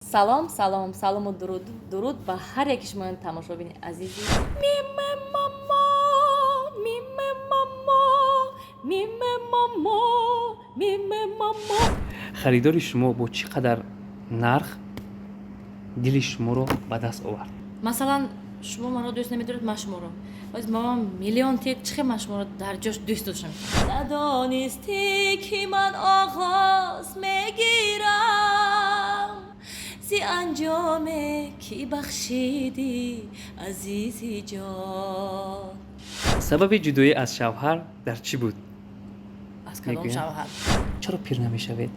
салом салому дуруд ба ҳар яки шумоёни тамошобини азизи миме мамо миме мамо миме мамо миме мамо. харидори шумо бо чӣ қадар нарх дили шуморо ба даст овард? масалан шумо маро дӯст намедоред, ман шуморо мамам миллион тек чихе ман шуморо дар ҷош дӯст дошам. надонисти ки ман оғоз мегирам зи анҷоме ки бахшидӣ азизи ҷон. сабаби ҷудоӣ аз шавҳар дар чӣ буд? аз кадом шавҳар? чаро пир намешавед?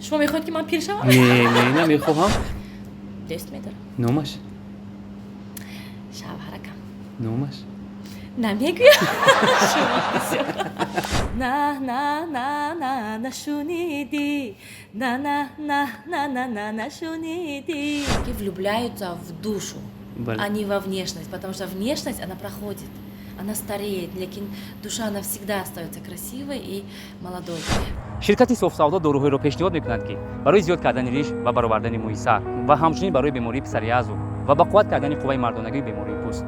шумо мехоҳед ки ман пир шавам? не намехоҳам. дӯст медорам. номаш? шавҳаракам номаш? намегӯям. Нашунидӣ, нашунидӣ. Ки влюбляются в душу, Бале. а не во внешность, потому что внешность, она проходит, она стареет, лекин душа, она всегда остается красивой и молодой. ширкати софсавдо доруҳоеро пешниҳод мекунад ки барои зиёд кардани риш ва баровардани мӯи сар ва ҳамчунин барои бемории писариязу ва ба қувват кардани қувваи мардонагии бемории пӯст.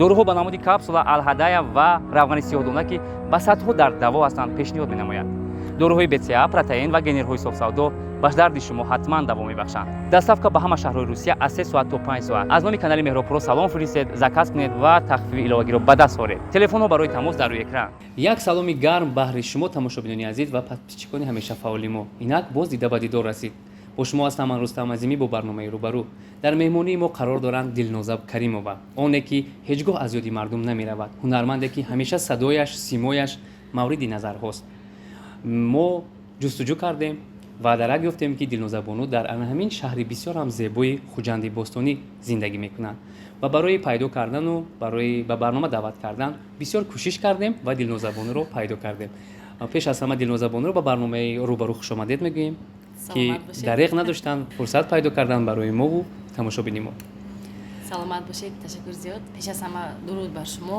доруҳо ба намуди капсула, алҳадая ва равғани сиёҳдона ки ба сатҳо дар даво ҳастанд пешниҳод менамояд. доруҳои бца, протеин ва генерҳои софсавдо ба дарди шумо ҳатман даво мебахшанд. доставка ба ҳама шаҳрҳои русия аз 3 соат то 5 соат. аз номи канали меҳробпуро салом фиристед, заказ кунед ва тахфифи иловагиро ба даст оред. телефонҳо барои тамос дар рӯи экран. як саломи гарм баҳри шумо тамошобинони азиз ва подписчикони ҳамеша фаъоли мо. инак боз дида ба дидор расид. бо шумо ҳастам ман Рустам Азимӣ бо барномаи рӯбарӯ. дар меҳмонии мо қарор доранд Дилноза Каримова, оне ки ҳеҷ гоҳ аз ёди мардум намеравад, ҳунарманде ки ҳамеша садояш, симояш мавриди назарҳост. мо ҷустуҷӯ кардем ва дарак ёфтем ки Дилнозабону дар ҳамин шаҳри бисёр ҳам зебои Хуҷанди Бостонӣ зиндагӣ мекунанд ва барои пайдо кардану барои ба барнома даъват кардан бисёр кӯшиш кардем ва Дилнозабонуро пайдо кардем. пеш аз ҳама Дилнозабонуро ба барномаи рӯбарӯ хушомадед мегӯем ки дареғ надоштанд фурсат пайдо кардан барои мову тамошобини мо. саломат бошед, ташаккур зиёд. пеш аз ҳама дуруд бар шумо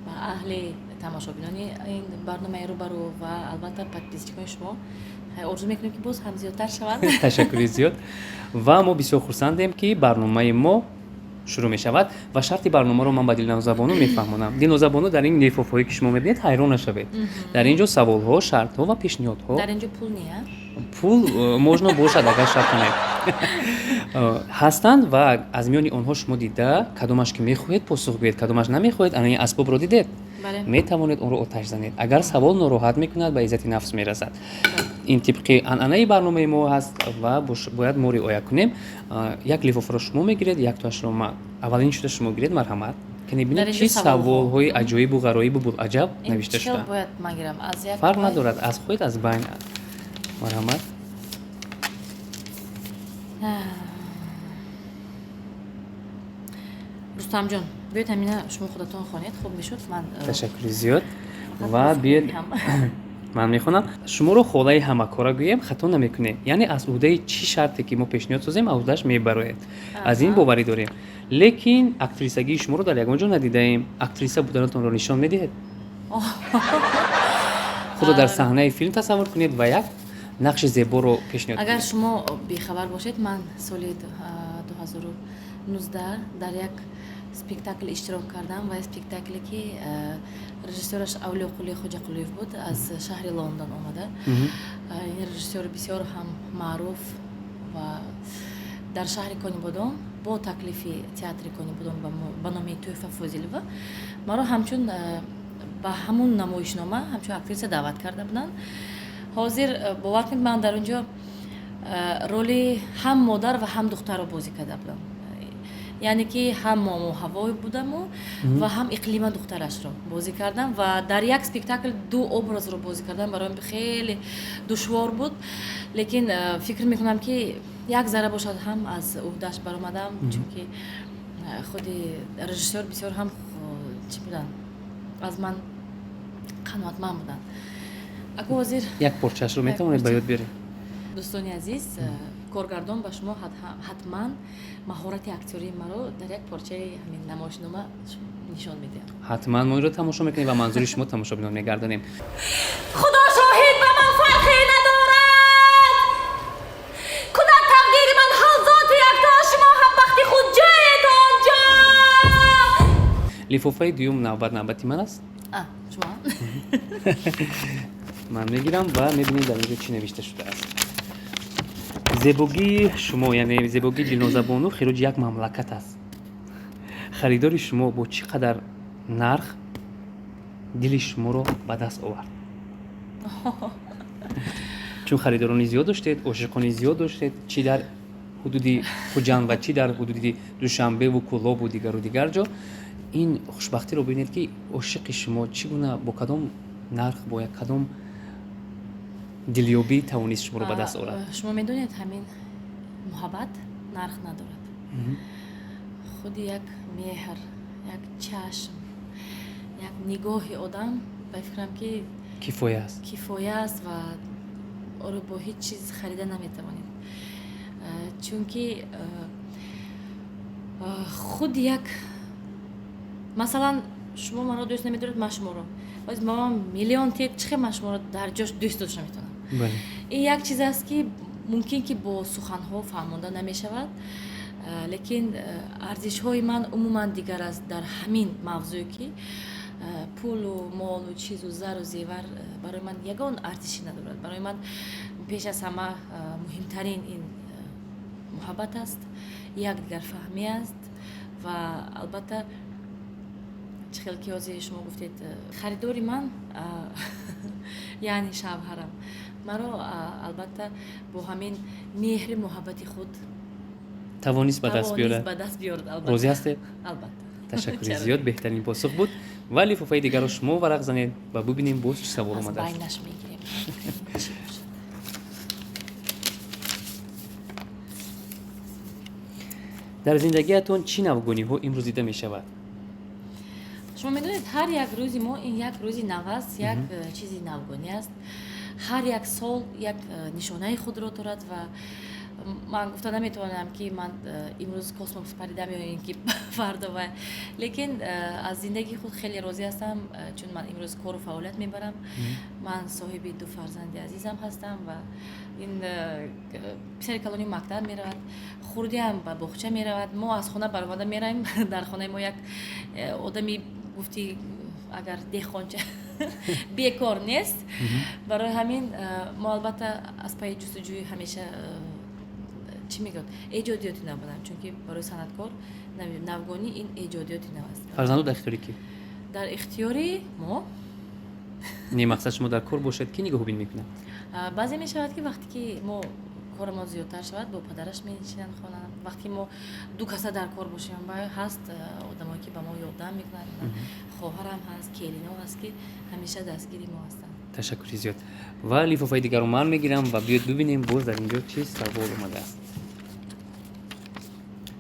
ва аҳли тамошобинони ин барномаи рӯбарӯ ва албатта подписчикони шумо. орзу мекунем ки боз ҳам зиёдтар шавад. ташаккури зиёд. ва мо бисёр хурсандем ки барномаи мо шурӯъ мешавад ва шарти барномаро ман ба Дилнозабону мефаҳмонам. Дилнозабону дар ин лифофҳое ки шумо мебинед ҳайрон нашавед. дар ин ҷо саволҳо, шартҳо ва пешниҳодҳо. дар ин ҷо пул неа? пул можно бошад агар шарт кунед ҳастанд ва аз миёни онҳо шумо дида кадомаш ки мехоҳед посух гӯед, кадомаш намехоҳед, ана ин асбобро дидед. бале. метавонед онро оташ занед. агар савол нороҳат мекунад ба иззати нафс мерасад. ин тибқи анъанаи барномаи мо ҳаст ва бояд мо риоя кунем. як лифофаро шумо мегиред, як тоашро ман. аввалин шуда шумо гиред, марҳамат. кани бинед чӣ саволҳои аҷоибу ғароибу булаҷаб навишта шуда. бояд ман гирам? аз як фарқ надорад, аз худед аз байн. марҳамат. рустамҷон, биёед ҳамина шумо худатон хонед, хуб мешуд. ман ташаккури зиёд. ва биёед ман мехонам шуморо холаи ҳамакора гӯем, хато намекунед. яъне аз уҳдаи чӣ шарте ки мо пешниҳод созем аз уҳдааш мебароед. аз ин боварӣ дорем. лекин актрисагии шуморо дар ягон ҷо надидаем. актриса буданатонро нишон медиҳед? худро дар саҳнаи филм тасаввур кунед ва як нақши зеборо пешниҳод агар кунед. шумо бехабар бошед, ман соли 2019 дар як спектакл иштирок кардам ва спектакле ки режиссёраш Авлиёқулӣ Хоҷақулиев буд, аз шаҳри Лондон омада. ин режиссёр бисёр ҳам маъруф ва дар шаҳри Конибодон бо таклифи театри Конибодон ба номи Тӯҳфа Фозилова маро ҳамчун ба ҳамун намоишнома ҳамчун актриса даъват карда буданд. ҳозир бовар кунед, ман дар онҷо роли ҳам модар ва ҳам духтарро бозӣ карда будам. яъне ки ҳам мому ҳавой будаму ва ҳам иқлима духтарашро бозӣ кардам ва дар як спектакл ду образро бозӣ кардан барои ман хеле душвор буд. лекин фикр мекунам ки як зара бошад ҳам аз уҳдааш баромадам, чунки худи режиссёр бисёр ҳам чӣ буданд, аз ман қаноатманд буданд. аку ҳозир як порчаашро метавонед ба ёд биёред? дӯстони азиз, коргардон ба шумо ҳатман маҳорати актёрии маро дар як порчаи ҳамин намоишнома нишон медиҳад. ҳатман мо инро тамошо мекунем ва манзури шумо тамошобинон мегардонем. худо шоҳид ба ман фарқе надорад. кунад тақдири ман ҳал лифофаи дуюм навбати ман аст. شما ман мегирам ва мебинем дар инҷо чӣ навишта шудааст. зебогии шумо, яъне зебогии дилнозабону хироҷи як мамлакат аст. харидори шумо бо чӣ қадар нарх дили шуморо ба даст овард? чун харидорони зиёд доштед, ошиқони зиёд доштед, чӣ дар ҳудуди хуҷанд ва чӣ дар ҳудуди душанбеву кӯлобу дигару дигар ҷо. ин хушбахтиро бибинед ки ошиқи шумо чӣ гуна бо кадом нарх бо як кадом дилёбӣ тавонист шуморо ба даст орад. شما میدونید همین محبت نرخ ندارد. خود یک مهر، یک چشم، یک نگاه آدم بفکرم که кифоя аст. کفایه است و آن را با هیچ چیز خریده نمیتوانید. چون که خود یک مثلا شما من را دوست نمیدارید، من شما را باز ما میلیون تیک چه من شما را در جاش دوست داشته میتونم. бале این یک چیز است که ممکن که با سخنها فهمانده نمیشود، لیکن ارزش های من عموما دیگر است در همین موضوع که پول و مال و چیز و زر و زیور برای من یگان ارزشی ندارد. برای من پیش از همه مهمترین این محبت است، یک دیگر فهمی است و البته چخیل که از شما گفتید خریداری من یعنی شوهرم مرا البته با همین مهر محبت خود тавонист ба даст биёрад. به دست بیارد. البته розӣ ҳастед? البته ташаккури зиёд, беҳтарин посух буд. ва лифофаи дигарро шумо варақ занед ва бубинем боз чӣ савол از омадааст. بینش میگیریم چی باشد. дар зиндагиатон чӣ навгониҳо имрӯз дида мешавад? شما میدونید هر یک روزی ما این یک روزی نو است، یک چیزی نوگانی است. هر یک سال یک نشانه خود را دارد و من گفته نمیتوانم که من امروز کسموس پریدم یا اینکه فردا و لیکن از زندگی خود خیلی راضی هستم، چون من امروز کار و فعالیت میبرم. من صاحب 2 فرزند عزیزم هستم و این پسر کلانی مکتب میرود، خوردی هم به باغچه میرود. ما از خانه برآمده میرایم. در خانه ما یک آدمی گفتی اگر دهقانچه بیکار نیست. برای همین ما البته از پای جستجوی همیشه چی میگن ایجادیاتی نبودم، چون که برای صنعتکار نوگانی این ایجادیاتی نو است. фарзанду дар ихтиёри ки? در اختیاری ما не мақсад шумо дар кор бошед ки нигоҳубин мекунад. بعضی می شود که وقتی که ما کار ما زیادتر شود با پدرش می نشینند خانه. وقتی ما 2 کسه در کار باشیم با هست آدمایی که به ما یادم میکنند. خواهرم هست، کلینا هست که همیشه دستگیری ما هستند. ташаккури зиёд. ва лифофаи дигарро ман мегирам ва биёед бибинем боз дар инҷо чӣ савол омадааст.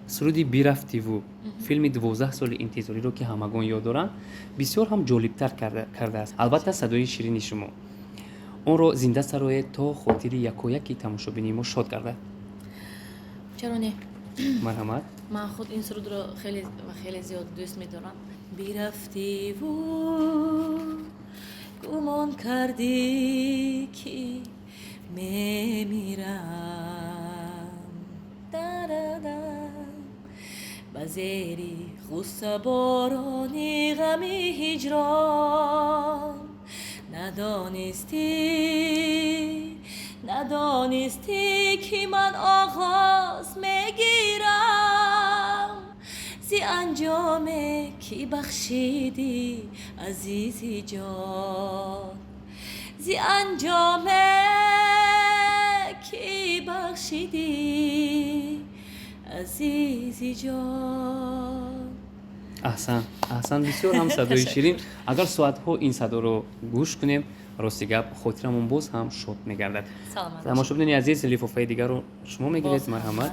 суруди бирафтиву филми 12 соли интизориро ки ҳамагон ёд доранд бисёр ҳам ҷолибтар кардааст. албатта садои ширини шумо онро зинда сароед то хотири якояки тамошобини мо шод гардад. چرا نه؟ марҳамат. من خود این سرود رو خیلی و خیلی زیاد دوست می‌دارم. بیرفتی و گمان کردی که میمیرم به زیر غصه بارانی غمی هجران ندانستی که من آغاز میگیرم زی انجامی که بخشیدی عزیزی جان، زی انجامی که بخشیدی عزیزی جان. аҳсан бисёр ҳам садои ширин. агар соатҳо ин садоро гӯш кунем рости гап хотирамон боз ҳам шод мегардад. سلامت тамошобинони азиз, лифофаи дигарро шумо мегиред. марҳамат.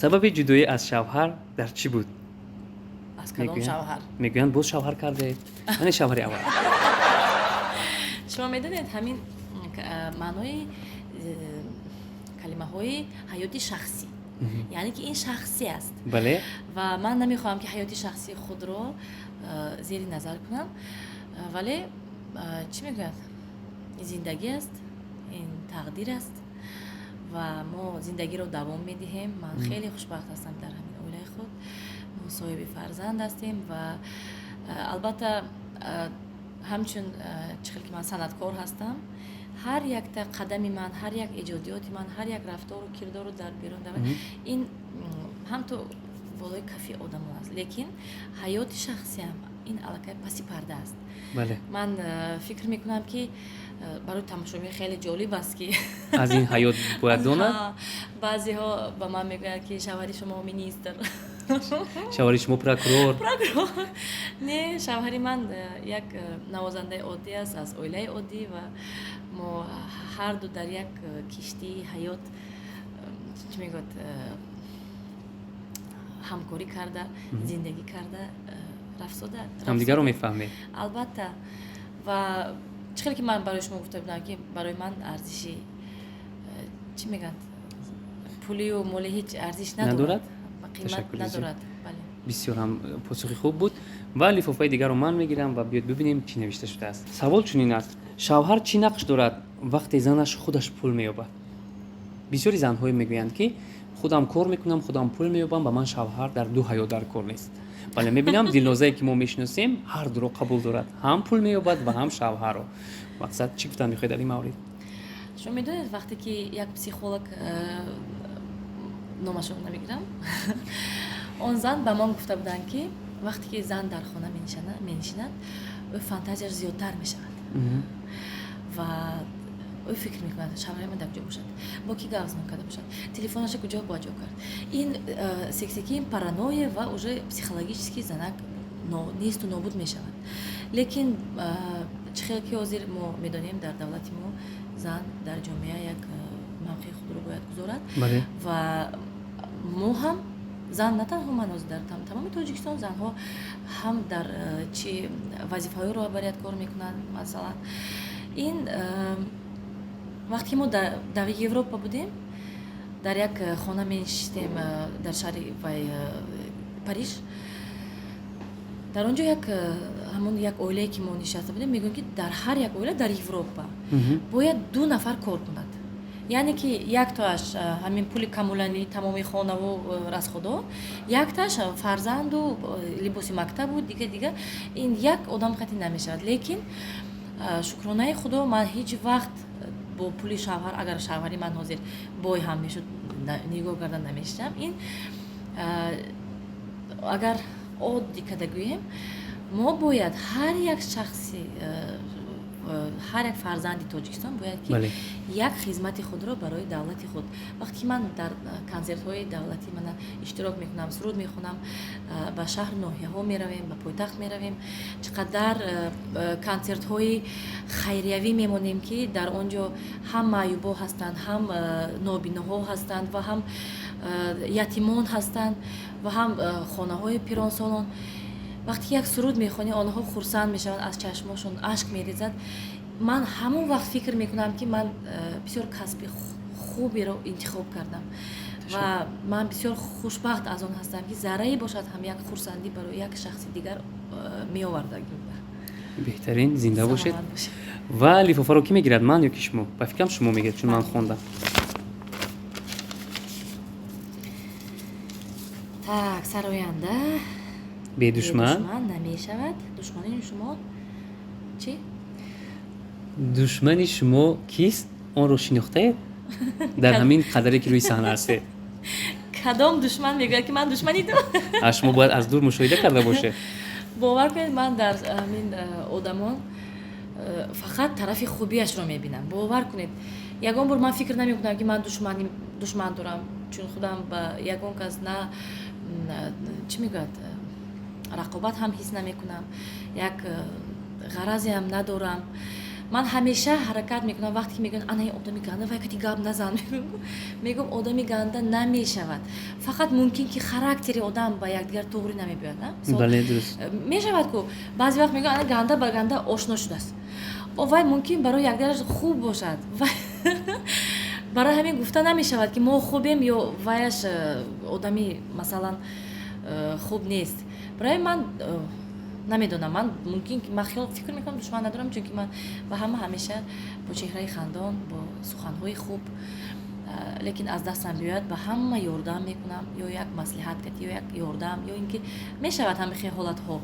сабаби ҷудоӣ аз шавҳар дар чӣ буд? از کدام شوهر؟ мегӯянд боз шавҳар кардед. мане шавҳари аввал. شما میدونید همین معنای کلمه های حیاتی شخصی، یعنی که این شخصی است. бале و من نمیخواهم که حیاتی شخصی خود رو زیر نظر کنم، ولی چی میگوید این زندگی است، این تقدیر است و و ما زندگی رو دوام میدهیم. من خیلی خوشبخت هستم در همین اولیه خود. ما صاحب فرزند هستیم و البته همچون چخیل که من صنعتکار هستم، هر یک قدمی من، هر یک ایجادیات من، هر یک رفتار و کردار رو در بیرون دارم. این هم تو بالای کافی آدم است، لیکن حیات شخصی هم این علاقه پسی پرده است. بله. من فکر میکنم که برای تماشاچی خیلی جالب است که از این حیات باید داند. بعضی ها به من میگن که شوهر شما مینیستر، شوهر شما پروکورور. نه، شوهر من یک نوازنده عادی است از اویله عادی و ما هر دو در یک کشتی حیات چی میگوید همکاری کرده، زندگی کرده، رفته هم دیگر رو میفهمید. البته و چخیلی که من برای شما گفته بودم که برای من ارزشی چی میگن پولی و مولی هیچ ارزش ندارد، قیمت ندارد. بله. بسیار هم پاسخی خوب بود و لیفافه دیگر رو من میگیرم و بیاد ببینیم چی نوشته شده است. سوال چنین است: شوهر چی نقش دارد وقتی زنش خودش پول مییابد؟ بسیاری زن‌ها میگویند که خودم کار میکنم، خودم پول مییابم و من شوهر در دو حیات در کار نیست. ولی میبینم دلنازایی که ما میشناسیم هر دو رو قبول دارد، هم پول مییابد و هم شوهر رو. مقصد چی گفتن میخواید در این مورد؟ شما میدونید وقتی که یک پسیخولوگ نامش رو نمیگیرم اون زن به من گفته بودن که وقتی که زن در خانه مینشیند او فانتازیاش زیادتر میشود و او فکر میکنه شوهر من در کجا باشد، با کی گاز میکنه باشد، تلفنش کجا باجو کرد. این سکسیکی، این پارانویا و уже پسیخولوژیکی زنک نیست و نابود میشود. لیکن چخیلی که حاضر ما میدونیم در دولت ما زن در جامعه یک موقع خود رو باید گذارد. بله. و ما هم زن نه تنها مناظر در تمام تاجیکستان زنها هم در چی وظیفه‌های رهبریت کار میکنن. مثلا این وقتی ما در اروپا بودیم در یک خانه میشتیم در شهر پاریژ، در اونجا همون یک اویله که ما نشسته بودیم میگن که در هر یک اویله در اروپا باید 2 نفر کار کند، یعنی که یک تاش همین پول کاملانی تمامی خانه و راسخودا، یک تاش فرزند و لباس مکتب و دیگه این یک آدم خاطی نمیشود. لیکن شکرانه خدا من هیچ وقت با پول شوهر، اگر شوهری من حاضر بای هم میشد نگاه کردن نمیشتم. این اگر عادی کده گوییم ما باید هر یک شخصی، هر یک فرزندی تاجیکستان باید که بله. یک خدمت خود را برای دولت خود، وقتی من در کنسرت های دولتی من اشتراک میکنم، سرود میخونم، به شهر ناحیه ها میرویم، به پایتخت میرویم، چقدر کنسرت های خیریوی میمونیم که در آنجا هم معیوبا هستند، هم نابیناها هستند و هم یتیمان هستند و هم خانه های پیران سالان. وقتی یک سرود میخونی آنها خرسند میشوند، از چشماشون اشک میریزد. من همون وقت فکر میکنم که من بسیار کسب خوبی رو انتخاب کردم و من بسیار خوشبخت از آن هستم که ذره‌ای باشد هم یک خرسندی برای یک شخص دیگر میآورده. بهترین زنده باشید. و لیفافه رو کی میگیرد، من یا کی شما؟ با فکرم شما میگید چون من خوندم. تاک سراینده به دشمن نمی شود. دشمنی شما چی؟ دشمنی شما کیست؟ آن رو شناخته در همین قدری که روی صحنه هسته؟ کدام دشمن میگه که من دشمنی دارم؟ شما باید از دور مشاهده کرده باشه. باور کنید من در همین آدمان فقط طرف خوبیش رو میبینم. باور کنید یگان بار من فکر نمیکنم که من دشمن دارم، چون خودم با یگان کس نه چی میگوید رقابت هم حس نمیکنم، یک غرضی هم ندارم. من همیشه حرکت میکنم وقتی که میگن انا این آدمی گنده وای کتی گاب نزن، میگم آدمی گنده نمیشود، فقط ممکن که خاراکتری آدم با یکدیگر توری نمیبیاد. بله درست میشود که بعضی وقت میگن انا گنده با گنده آشنا شده است، وای ممکن برای یکدیگرش خوب باشد برای همین گفته نمیشود که ما خوبیم یا وایش آدمی مثلا خوب نیست. برای من نمیدونم، من ممکن که من خیلی فکر میکنم دشمن ندارم، چون که من با همه همیشه با چهره خندان، با سخنهای خوب лекин аз дастам биёяд ба ҳама ёрдам мекунам, ё як маслиҳат кардӣ, ё як ёрдам, ё ин ки мешавад ҳамин ҳолатҳо.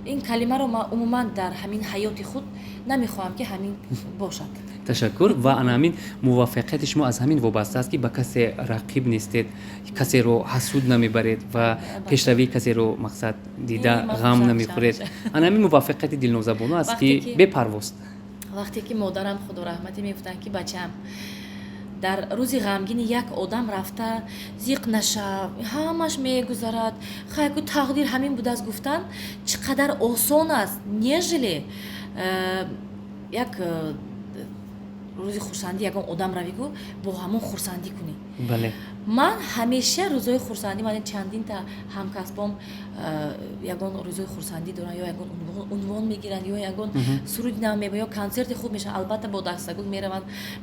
ин калимаро ман умуман дар ҳамин ҳаёти худ намехоҳам ки ҳамин бошад. ташаккур. ва ана ҳамин муваффақияти шумо аз ҳамин вобаста аст ки ба касе рақиб нестед, касеро ҳасуд намебаред ва пешравии касеро мақсад дида ман ғам хушам намехӯред. мешавам. ана ҳамин муваффақияти дилнозабона аст Вақте ки ки- бепарвост. вақте ки модарам худо раҳматӣ мегуфтанд ки бачам дар рӯзи ғамгини як одам рафта зиқ нашав, ҳамаш мегузарад, хайку тақдир ҳамин будааст гуфтан чӣ қадар осон аст, нежели як рӯзи хурсандӣ ягон одам равигу бо ҳамон хурсандӣ кунӣ. бале ман ҳамеша рӯзҳои хурсандӣ ман чандинта ҳамкасбом ягон рӯзҳои хурсандӣ доранд, ё ягон унвон мегиранд, ё ягон суруди нав мебаранд, ё консерти хуб мешавад. Албатта бо дастагул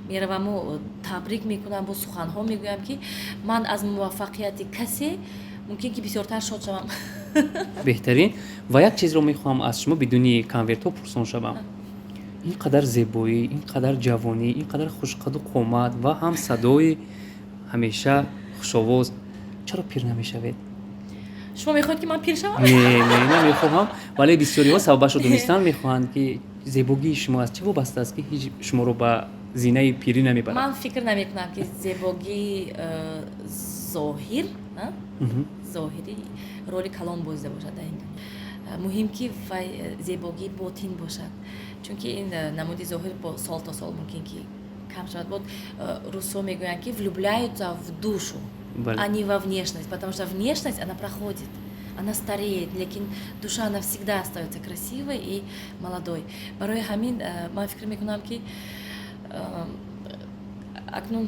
мераваму табрик мекунам, бо суханҳо мегӯям ки ман аз муваффақияти касе мумкин ки бисёртар шод шавам. беҳтарин. ва як чизро мехоҳам аз шумо бидуни конвертҳо пурсон шавам. ин қадар зебоӣ, ин қадар ҷавонӣ, ин қадар хушқаду қомат ва ҳам садои ҳамеша хушовоз, чаро пир намешавед? шумо мехоҳед ки ман пир шавам? не намехоҳам, вале бисёриҳо сабабашро донистан мехоҳанд ки зебогии шумо аз чӣ вобаста аст ки ҳеҷ шуморо ба зинаи пирӣ намебарад? ман фикр намекунам ки зебогии зоҳир, зоҳирӣ роли калон бозида бошад дар ин дунё. Муҳим ки вай зебогии ботин бошад, чунки ин намуди зоҳир бо сол то сол мумкин ки кам шавад. Вот русо мегӯянд ки влюбляются в душу, Бале. а не во внешность, потому что внешность она проходит, она стареет, лекин душа она всегда остается красивой и молодой. Барои ҳамин ман фикр мекунам ки акнун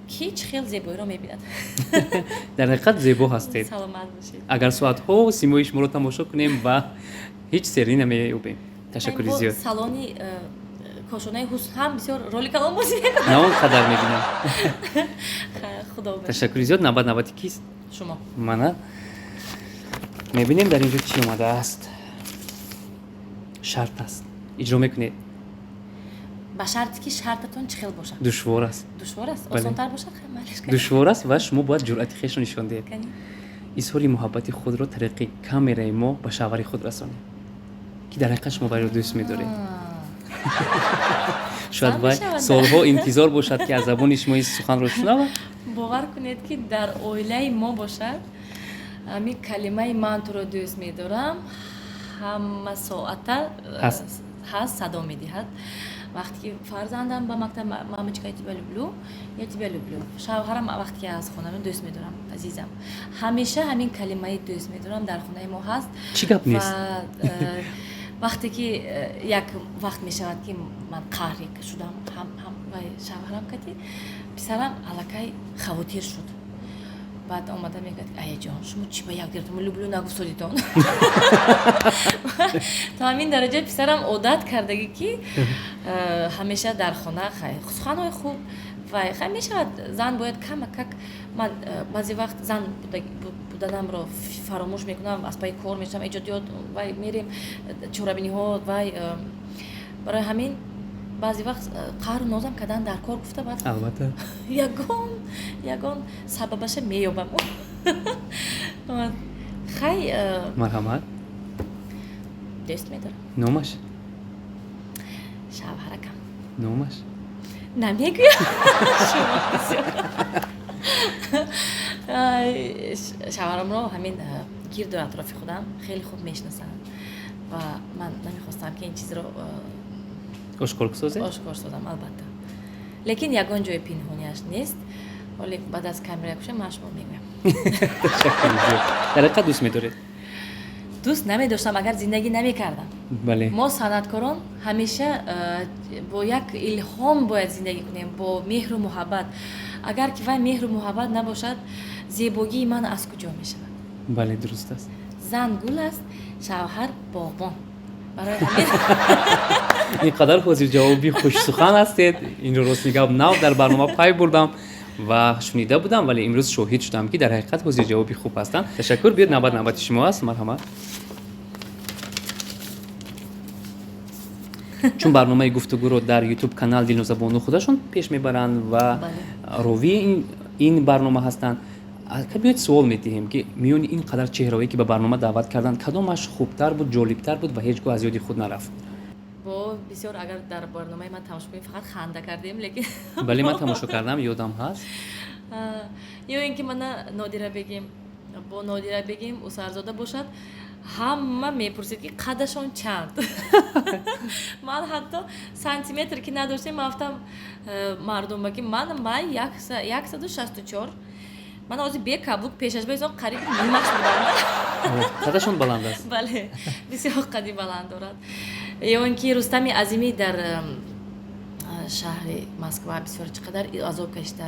ҳеҷ хел зебоиро мебинад. дар ҳақиқат зебо ҳастед. Саломат бошед. агар соатҳо симои шуморо тамошо кунем ва ҳеҷ серӣ намеёбем. ташаккури зиёд. салони кошонаи ҳусн ҳам бисёр роли калон бозӣ мекунад. на он қадар мебинам. Худо бахшад. ташаккури зиёд. навбати кист? шумо мана мебинем дар инҷо чӣ омадааст. шарт аст. иҷро мекунед? ба шарти ки шартатон чӣ хел бошад? душвор аст. душвор аст? Бале. осонтар бошад? Маълиш канӣ. душвор аст ва шумо бояд ҷуръати хешро нишон диҳед. Канӣ. изҳори муҳаббати худро тариқи камераи мо ба шавҳари худ расонед ки дар ҳақиқат шумо вайро дӯст медоред. шояд Зан вай мешавад. солҳо интизор бошад ки аз забони шумо ин суханро шунавад. бовар кунед ки дар оилаи мо бошад ҳамин калимаи ман туро дӯст медорам ҳама соата ҳаст садо медиҳад. вақте ки фарзандам ба мактаб мамочка я тебя люблю, я тебя люблю. шавҳарам вақте ки аз хона меояд дӯст медорам азизам. ҳамеша ҳамин калимаи дӯст медорам дар хонаи мо ҳаст. чӣ гап нест? вақте ки як вақт мешавад ки ман қаҳрик шудам, вай шавҳарам кати писарам аллакай хавотир шуд. баъд омада мегӯяд аяҷон шумо чӣ ба якдигаратон люблю нагуфтодитон. то ҳамин дараҷа писарам одат кардагӣ ки ҳамеша дар хона суханҳои хуб вай хай мешавад зан бояд камакак ман баъзе вақт зан буданамро фаромӯш мекунам, аз паи кор мешавам, эҷодиёт вай мерем чорабиниҳо вай барои ҳамин баъзе вақт қаҳру нозам кардан дар кор гуфта баъд албатта ягон сабабаша меёбам. хай марҳамат. дӯст медорам номаш? шавҳаракам номаш? намегӯям. шавҳарамро ҳамин гирду атрофи худам хеле хуб мешинасанд ва ман намехостам ки ин чизро ошкор созед? ошкор созам албатта. лекин ягон ҷои пинҳонияш нест. оле баъд аз камера куша ман шумо мегӯям. ташаккури зиёд. дар ҳақиқат дӯст медоред? дӯст намедоштам агар зиндагӣ намекардам. бале. мо санъаткорон ҳамеша бо як илҳом бояд зиндагӣ кунем, бо меҳру муҳаббат. агар ки вай меҳру муҳаббат набошад зебогии ман аз куҷо мешавад? бале дуруст аст. зан гул аст, шавҳар боғбон. барои ҳамин ин қадар ҳозирҷавоби хушсухан ҳастед. инро рости гап нав дар барнома пай бурдам ва шунида будам, вале имрӯз шоҳид шудам ки дар ҳақиқат ҳозирҷавоби хуб ҳастанд. ташаккур. биёд навбати шумо аст. марҳамат. чун барномаи гуфтугӯро дар YouTube канал Дилнозабону худашон пеш мебаранд ва ровии ин барнома ҳастанд. Биёед суол медиҳем ки миёни ин қадар чеҳравое ки ба барнома даъват карданд, кадомаш хубтар буд, ҷолибтар буд ва ҳеҷ гоҳ аз ёди худ нарафт? бо бисёр агар дар барномаи ман тамошо кунем фақат ханда кардем, лекин Бале, ман тамошо кардам, ёдам ҳаст. ё ин ки мана бо Нодира бегим Усарзода бошад, ҳама мепурсед ки қадашон чанд. Ман ҳатто сантиметр ки надоштем, мафтам мардумба ки ман 164. Ман ҳозир бекаблук пешаш баизон қариби нимаш будам. Қадашон баланд аст. Бале, бисёр қади баланд дорад. Ё ин ки Рустами Азимӣ дар шаҳри Москва бисёр чӣ қадар азоб кашида,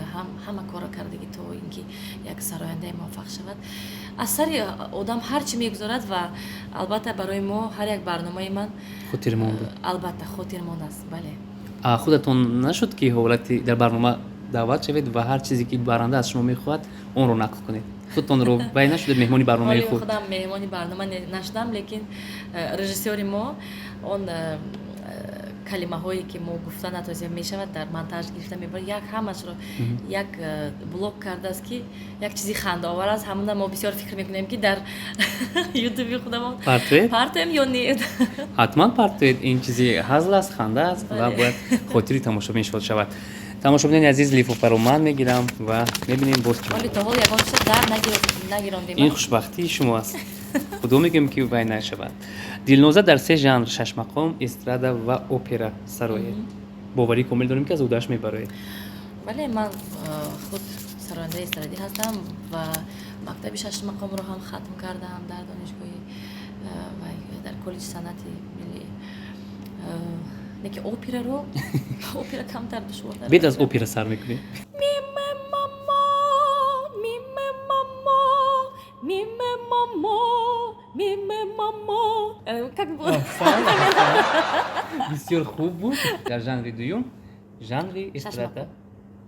ҳама кора кардаги то ин ки як сарояндаи муваффақ шавад. Аз сари одам ҳар чӣ мегузорад ва албатта барои мо ҳар як барномаи ман Хотирмон буд. Албатта хотирмон аст, бале. Худатон нашуд ки ҳолати дар барнома даъват шавед ва ҳар чизе ки баранда аз шумо мехоҳад онро нақл кунед? Худтонро вай нашудед меҳмони барномаи худ? Худам меҳмони барнома нашудам, лекин режиссёри мо он калимаҳое ки мо гуфта натоҷиб мешавад дар монтаж гирифта мебарад, як ҳамашро як блок кардааст ки як чизи хандаовар аст. Ҳамона мо бисёр фикр мекунем ки дар ютуби худамон партоем ё не. ҳатман партоед. Ин чизи ҳазл аст, ханда аст ва бояд хотири тамошобин шод шавад. Тамошобинони азиз, лифофаро ман мегирам ва мебинем боз Вале то ҳол ягон чиз дар нагирондем. ин хушбахтии шумо аст. Худо мегӯям ки вай нашавад. Дилноза дар се жанр шашмақом, эстрада ва опера сароед. Боварӣ комил дорем ки аз удааш мебароед. Бале, ман худ сарояндаи эстрадӣ ҳастам ва мактаби шашмақомро ҳам хатм кардам дар донишгоҳи ва дар коллеҷи санъати миллӣ. Лекин опера камтар душвортар. Бед аз опера сар мекунем. Как было? Бисёр хуб буд. Дар жанри дуюм, жанри эстрада,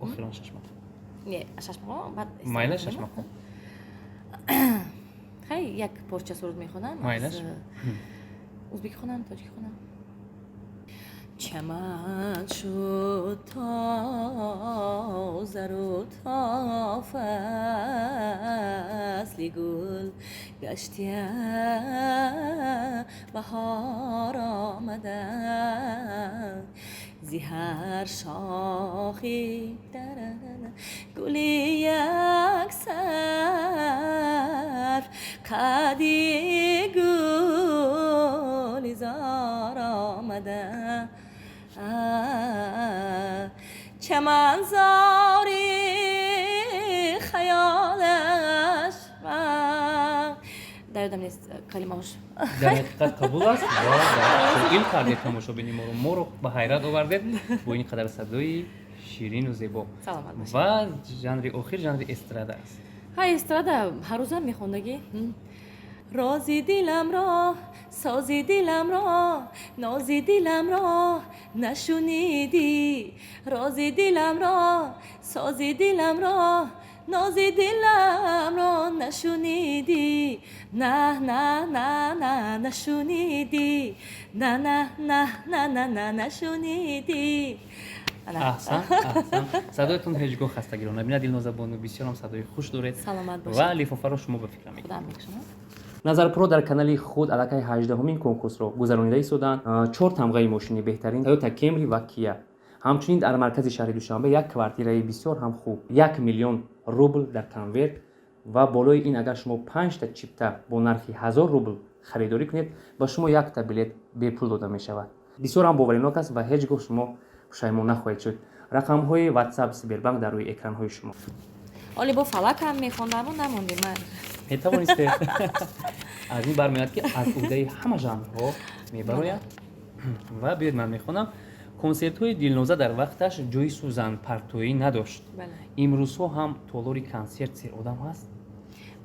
охирон шашмақом. Не, шашмақом баъд Майла шашмақом. Хай як порча суруд мехонам. Майлаш. Узбеки хонам, тоҷики хонам. چمن شد تا زر تا فصل گل گشتی بهار آمدن زی هر شاخی گلی یک سر قدی گلزار آمدن چمنزاری خیالش در یادم نیست کلمه‌اش. дар ҳақиқат қабул аст ва ин кардед тамошобини моро ба ҳайрат овардед бо ин қадар садои ширину зебо. Саломат бошед. Ва жанри охир жанри эстрада аст. ҳай эстрада ҳар рӯзам мехондагӣ. رازی دلم را سازی دلم را نازی دلم را نشنیدی رازی دلم را سازی دلم را نازی دلم را نشنیدی نه نه نه نه نشنیدی نه نه نه نه نه نه نشنیدی. аҳсан садоятон ҳеҷ гоҳ хастагиро набинад. Дилнозабону бисёрам садои хуш доред саломат бошед ва лифофаро шумо ба фикра мекунед. худам мекушонам. Назарпуро дар канали худ аллакай 18-умин конкурсро гузаронида истоданд. 4 тамғаи мошини беҳтарин Toyota Camry ва Kia. ҳамчунин дар маркази шаҳри Душанбе як квартираи бисёр ҳам хуб 1 миллион рубл дар конверт ва болои ин агар шумо 5 та чипта бо нархи 1000 рубл харидорӣ кунед ба шумо як та билет бепул дода мешавад. Бисёр ҳам боваринок аст ва ҳеҷ гоҳ шумо пушаймон нахоҳед шуд. рақамҳои WhatsApp Сбербанк дар рӯи экранҳои шумо. оли бо фалакам мехондам намондем ман. метавонисте аз ин бармеояд ки аз удаи ҳама жанрҳо мебарояд ва биёед ман мехонам. консертҳои Дилноза дар вақташ ҷои сӯзан партоӣ надошт. имрӯзҳо ҳам толори консерт серодам ҳаст.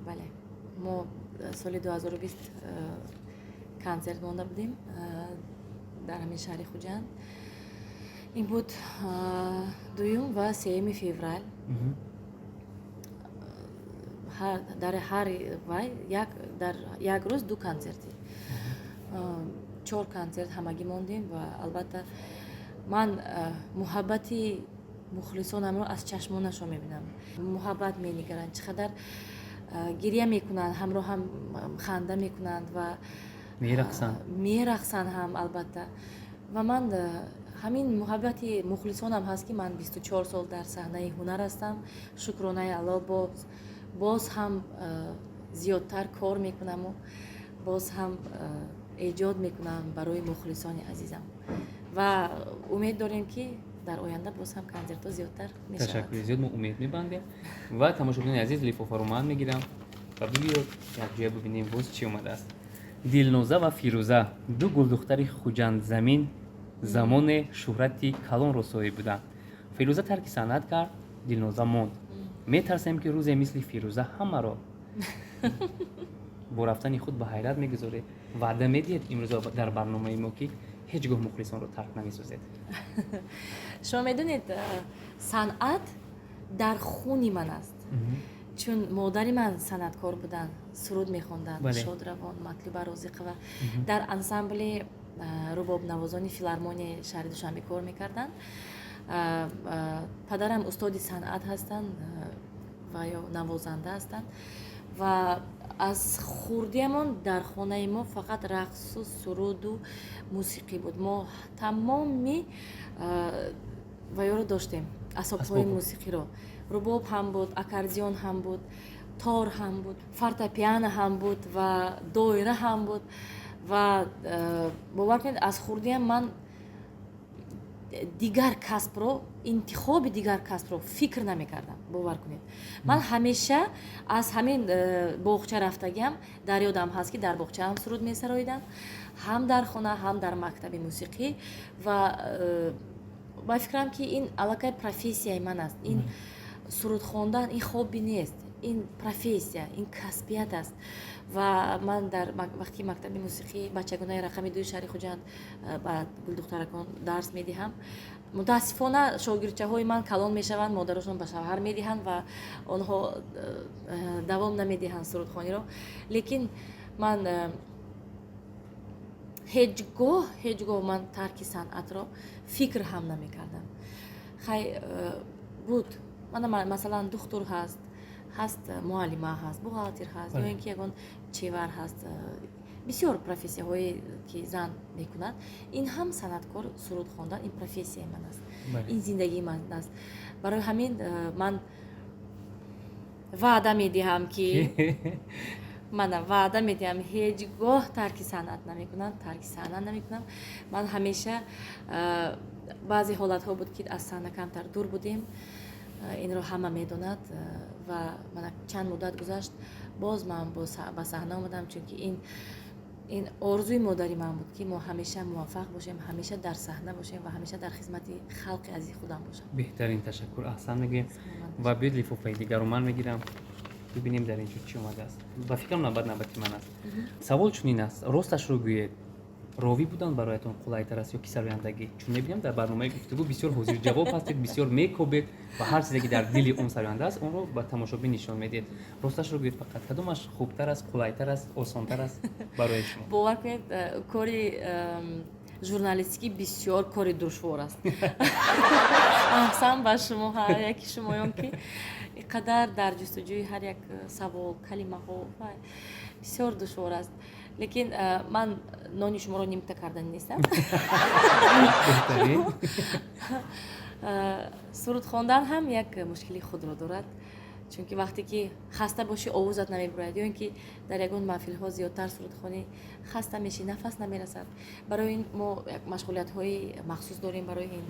бале, мо соли 2020 консерт монда будем дар ҳамин шаҳри Хуҷанд. ин буд 2 ва 3 феврал. дар ҳар вай дар як рӯз 2 консерти. 4 концерт ҳамагӣ мондем ва албатта ман муҳаббати мухлисонамро аз чашмонашон мебинам. Муҳаббат менигаранд, чӣ қадар гирья мекунанд, ҳамроҳам ханда мекунанд ва мерақсанд ҳам албатта. Ва ман ҳамин муҳаббати мухлисонам ҳаст, ки ман 24 сол дар саҳнаи ҳунар ҳастам. Шукронаи Алло, боз ҳам зиёдтар кор мекунаму боз ҳам эҷод мекунам барои мухлисони азизам ва умед дорем, ки дар оянда боз ҳам концертҳо зиёдтар мешавад. Ташаккури зиёд, мо умед мебандем ва тамошобинони азиз лифофаро ман мегирам ва биёд якҷоя бибинем боз чӣ омадааст. Дилноза ва Фирӯза ду гулдухтари хуҷандзамин замоне шӯҳрати калонро соҳиб буданд. Фирӯза тарки санъат кард, Дилноза монд. Метарсем, ки рӯзе мисли Фирӯза ҳамаро бо рафтани худ ба ҳайрат мегузоред. ваъда медиҳед имрӯза дар барномаи мо, ки ҳеҷ гоҳ мухлисонро тарк намесозед? шумо медонед, санъат дар хуни ман аст. чун модари ман санъаткор буданд, суруд мехонданд, Шодравон, Матлуба Розиқова дар ансамбли рубобнавозони филармонияи шаҳри Душанбе кор мекарданд. Падарам устоди санъат ҳастанд ва ё навозанда ҳастанд ва аз хурдиамон дар хонаи мо фақат рақсу суруду мусиқӣ буд. Мо тамоми ваёро доштем, асбобҳои мусиқиро. Рубоб ҳам буд, аккордеон ҳам буд, тор ҳам буд, фортепиано ҳам буд ва доира ҳам буд. ва бовар кунед, аз хурдиам ман дигар касбро, интихоби дигар касбро фикр намекардам. бовар кунед, ман ҳамеша аз ҳамин боғча рафтагиам. Дар ёдам ҳаст, ки дар боғча ҳам суруд месароидам, ҳам дар хона, ҳам дар мактаби мусиқӣ ва ба фикрам, ки ин аллакай профессияи ман аст. Ин суруд хондан ин хобби нест, ин профессия, ин касбият аст. ва ман дар вақти мактаби мусиқӣ бачагонаи рақами 2 шаҳри Хуҷанд ба гулдухтаракон дарс медиҳам. мутаассифона шогирдчаҳои ман калон мешаванд, модарошон ба шавҳар медиҳанд ва онҳо давом намедиҳанд сурудхониро. Лекин ман ҳеҷ гоҳ ман тарки санъатро фикр ҳам намекардам. хай буд, мана масалан духтур ҳаст, муаллима ҳаст, бухгалтер ҳаст, ё ин ки ягон чевар ҳаст, бисёр профессияҳое ки зан мекунад. Ин ҳам санъаткор, суруд хондан ин профессияи ман аст, ин зиндагии ман аст. барои ҳамин ман ваъда медиҳам, ки ҳеҷ гоҳ тарки санъат намекунам. Ман ҳамеша баъзе ҳолатҳо буд, ки аз саҳна камтар дур будем. Инро ҳама медонад ва мана чанд муддат гузашт, боз ман ба саҳна омадам, чунки ин орзуи модари ман буд, ки мо ҳамеша муваффақ бошем, ҳамеша дар саҳна бошем ва ҳамеша дар хизмати халқи азизи худам бошам. беҳтарин ташаккур, аҳсан мегӯем ва биёд лифофаи дигарро ман мегирам, бибинем дар ин ҷо чӣ омадааст. Ба фикрам навбати ман аст. Савол чунин аст, росташро гӯед, ровӣ будан бароятон қулайтар аст ё кисарояндагӣ? Чун мебинам дар барномаи гуфтугӯ бисёр ҳозиру ҷавоб ҳастед, бисёр мекобед ва ҳар чизе ки дар дили он сароянда аст, онро ба тамошобин нишон медиҳед. Росташро гӯед, фақат кадомаш хубтар аст, қулайтар аст, осонтар аст барои шумо? бовар кунед, кори журналистикӣ бисёр кори душвор аст. аҳсан ба шумо ҳар яки шумоён, ки ин қадар дар ҷустуҷӯи ҳар як савол, калимаҳо бисёр душвор аст. Лекин ман нони шуморо нимта кардан нестам. суруд хондан ҳам як мушкили худро дорад, чунки вақте ки хаста бошӣ, овозат намебурояд, ё ин ки дар ягон маҳфилҳо зиёдтар сурудхонӣ, хаста мешӣ, нафас намерасад. барои ин мо як машғулиятҳои махсус дорем барои ин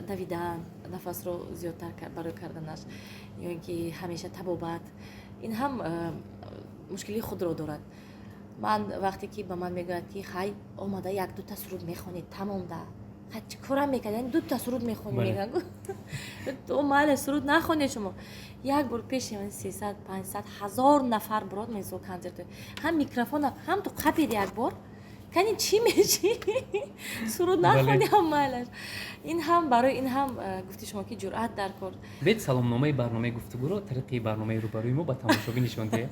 давидан, нафасро зиёдтар барои карданаш, ё ин ки ҳамеша табобат. Ин ҳам мушкили худро дорад. ман вақте ки ба ман мегӯяд, ки хай омада як дута суруд мехонед, тамом да, хай чӣ корам мекардед, дута суруд мехонӣ, мегӯяд то майли суруд нахонед шумо. як бор пеши 300, 500, 1000 нафар бурод мисол концерт, ҳам микрофона, ҳам ту қапед як бор, кани чӣ мешӣ? суруд нахонӣ, ҳам майлаш. ин ҳам барои ин ҳам гуфти шумо, ки ҷуръат дар кор. бед саломномаи барномаи гуфтугӯро тариқи барномаи рӯбарӯи мо ба тамошобин нишон диҳед.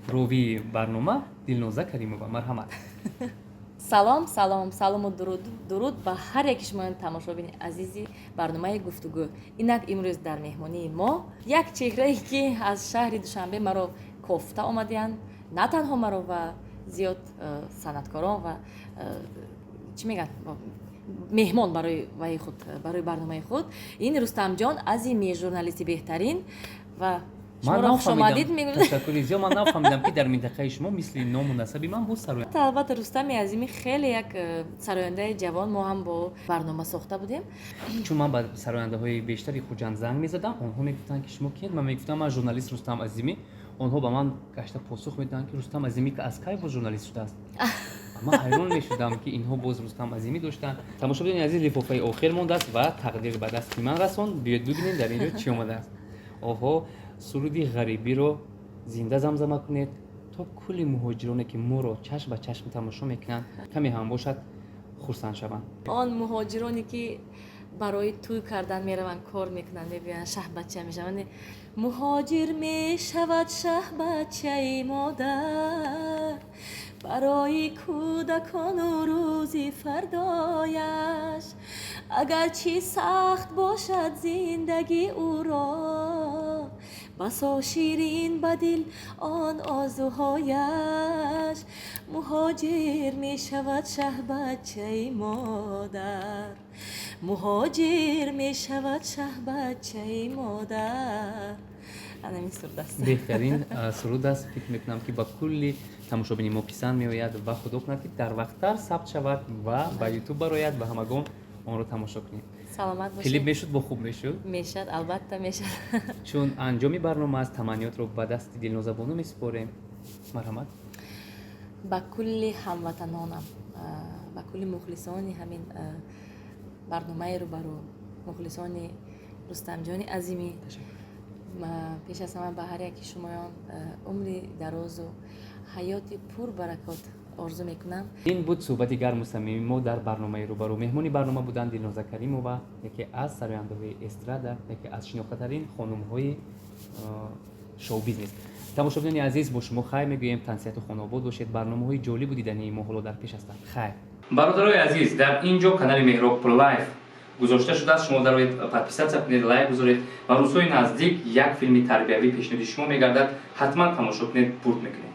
روی برنامه دلنوزا کریمова. مرحمت. салому дуруд ба ҳар яки шумоёни тамошобини азизи барномаи гуфтугӯ. Инак имрӯз дар меҳмонии мо як чеҳрае ки аз шаҳри Душанбе маро кофта омадиянд, на танҳо маро ва зиёд санъаткорон ва чӣ мегӯянд меҳмон барои худ, барои барномаи худ, ин Рустамҷон Азими, журналисти беҳтарин ва шуморо хушомадид мегӯям. Ташаккури зиёд. Ман нафаҳмидам ки дар минтақаи шумо мисли ному насаби ман бо сароянда. Албатта Рустами Азимӣ хеле як сарояндаи ҷавон, мо ҳам бо барнома сохта будем. Чун ман ба сарояндаҳои бештари хуҷанд занг мезадам, онҳо мегуфтанд ки шумо киед? Ман мегуфтам ман журналист Рустам Азимӣ. Онҳо ба ман гашта посух медоданд ки Рустам Азимӣ аз кай боз журналист шудааст? Ман ҳайрон мешудам ки инҳо боз Рустам Азимӣ доштанд. Тамошобинони азиз, лифофаи охир мондааст ва тақдир ба дасти ман расон. Биёед бибинем дар инҷо чӣ омадааст. Оҳо, суруди ғарибиро зинда замзама кунед то кулли муҳоҷироне ки моро чашм ба чашм тамошо мекунанд каме ҳам бошад хурсанд шаванд. Он муҳоҷироне ки барои тӯй кардан мераванд, кор мекунанд, мегӯянд шаҳбача мешаванд. Муҳоҷир мешавад шаҳбачаи модар барои кӯдакону рӯзи фардояш. Агарчи сахт бошад зиндагӣ ӯро, басо ширин ба дил он озуҳояш. муҳоҷир мешавад шаҳбачаи модар, муҳоҷир мешавад шаҳбачаи модар. Анами суруд аст. беҳтарин суруд аст. фикр мекунам ки ба кулли тамошобини мо писанд меояд ва худо кунад ки дар вақттар сабт шавад ва ба ютуб барояд ва ҳамагон онро тамошо кунед. Саломат бошед. Клип мешуд, бо хуб мешуд? Мешад, албатта мешад. Чун анҷоми барнома аст, таманниётро ба дасти дилнозабону месупорем. Марҳамат. ба кулли ҳамватанонам, ба кулли мухлисони ҳамин барномаи рӯбарӯ, мухлисони Рустамҷони Азимӣ, пеш аз ҳама ба ҳар яки шумоён умри дарозу ҳаёти пурбаракот орзу мекунам. ин буд суҳбати гарму самимии мо дар барномаи рӯбарӯ. меҳмони барнома буданд Дилноза Каримова, яке аз сарояндаҳои эстрада, яке аз шинохатарин хонумҳои шоу-бизнес. тамошобинони азиз, бо шумо хайр мегӯем, тансияту хонобод бошед. барномаҳои ҷолибу дидании мо ҳоло дар пеш ҳастанд. хайр. бародарои азиз, дар ин ҷо канали Меҳроб Пур Лайф гузошта шудааст. шумо дароед подписатсия кунед, лайк гузоред ва рӯзҳои наздик як филми тарбиявӣ пешниҳоди шумо мегардад. ҳатман тамошо кунед, бурд мекунед.